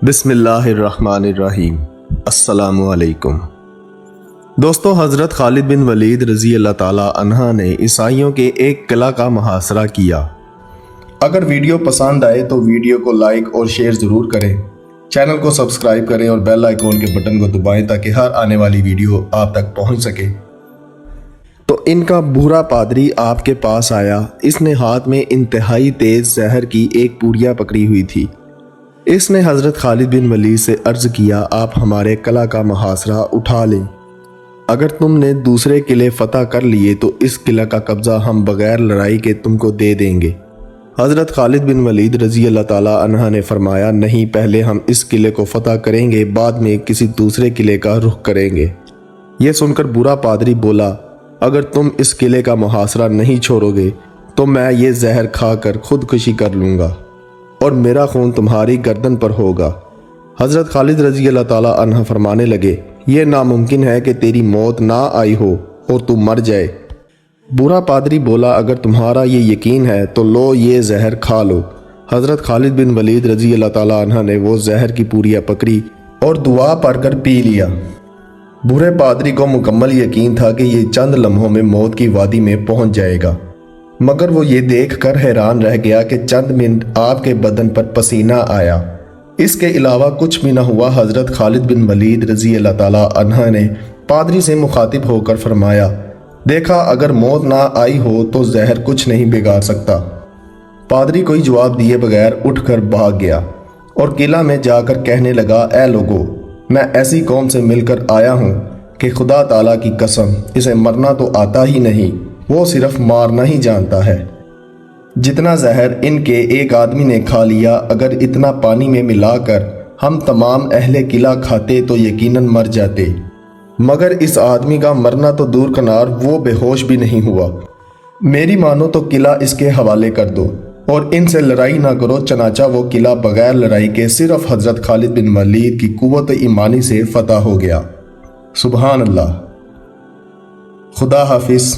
بسم اللہ الرحمن الرحیم۔ السلام علیکم دوستو، حضرت خالد بن ولید رضی اللہ تعالی عنہ نے عیسائیوں کے ایک قلعہ کا محاصرہ کیا۔ اگر ویڈیو پسند آئے تو ویڈیو کو لائک اور شیئر ضرور کریں، چینل کو سبسکرائب کریں اور بیل آئیکن کے بٹن کو دبائیں تاکہ ہر آنے والی ویڈیو آپ تک پہنچ سکے۔ تو ان کا بھورا پادری آپ کے پاس آیا۔ اس نے ہاتھ میں انتہائی تیز زہر کی ایک پوریا پکڑی ہوئی تھی۔ اس نے حضرت خالد بن ولید سے عرض کیا، آپ ہمارے قلعہ کا محاصرہ اٹھا لیں۔ اگر تم نے دوسرے قلعے فتح کر لیے تو اس قلعہ کا قبضہ ہم بغیر لڑائی کے تم کو دے دیں گے۔ حضرت خالد بن ولید رضی اللہ تعالی عنہ نے فرمایا، نہیں، پہلے ہم اس قلعے کو فتح کریں گے، بعد میں کسی دوسرے قلعے کا رخ کریں گے۔ یہ سن کر برا پادری بولا، اگر تم اس قلعے کا محاصرہ نہیں چھوڑو گے تو میں یہ زہر کھا کر خودکشی کر لوں گا اور میرا خون تمہاری گردن پر ہوگا۔ حضرت خالد رضی اللہ تعالی عنہ فرمانے لگے، یہ ناممکن ہے کہ تیری موت نہ آئی ہو اور تو مر جائے۔ برا پادری بولا، اگر تمہارا یہ یقین ہے تو لو، یہ زہر کھا لو۔ حضرت خالد بن ولید رضی اللہ تعالی عنہ نے وہ زہر کی پوریا پکڑی اور دعا پڑھ کر پی لیا۔ برے پادری کو مکمل یقین تھا کہ یہ چند لمحوں میں موت کی وادی میں پہنچ جائے گا، مگر وہ یہ دیکھ کر حیران رہ گیا کہ چند منٹ آپ کے بدن پر پسینہ آیا۔ اس کے علاوہ کچھ بھی نہ ہوا۔ حضرت خالد بن ولید رضی اللہ تعالی عنہ نے پادری سے مخاطب ہو کر فرمایا، دیکھا، اگر موت نہ آئی ہو تو زہر کچھ نہیں بگاڑ سکتا۔ پادری کوئی جواب دیے بغیر اٹھ کر بھاگ گیا اور قلعہ میں جا کر کہنے لگا، اے لوگو، میں ایسی قوم سے مل کر آیا ہوں کہ خدا تعالیٰ کی قسم اسے مرنا تو آتا ہی نہیں، وہ صرف مارنا ہی جانتا ہے۔ جتنا زہر ان کے ایک آدمی نے کھا لیا، اگر اتنا پانی میں ملا کر ہم تمام اہل قلعہ کھاتے تو یقیناً مر جاتے، مگر اس آدمی کا مرنا تو دور کنار، وہ بے ہوش بھی نہیں ہوا۔ میری مانو تو قلعہ اس کے حوالے کر دو اور ان سے لڑائی نہ کرو۔ چنانچہ وہ قلعہ بغیر لڑائی کے صرف حضرت خالد بن ولید کی قوت ایمانی سے فتح ہو گیا۔ سبحان اللہ۔ خدا حافظ۔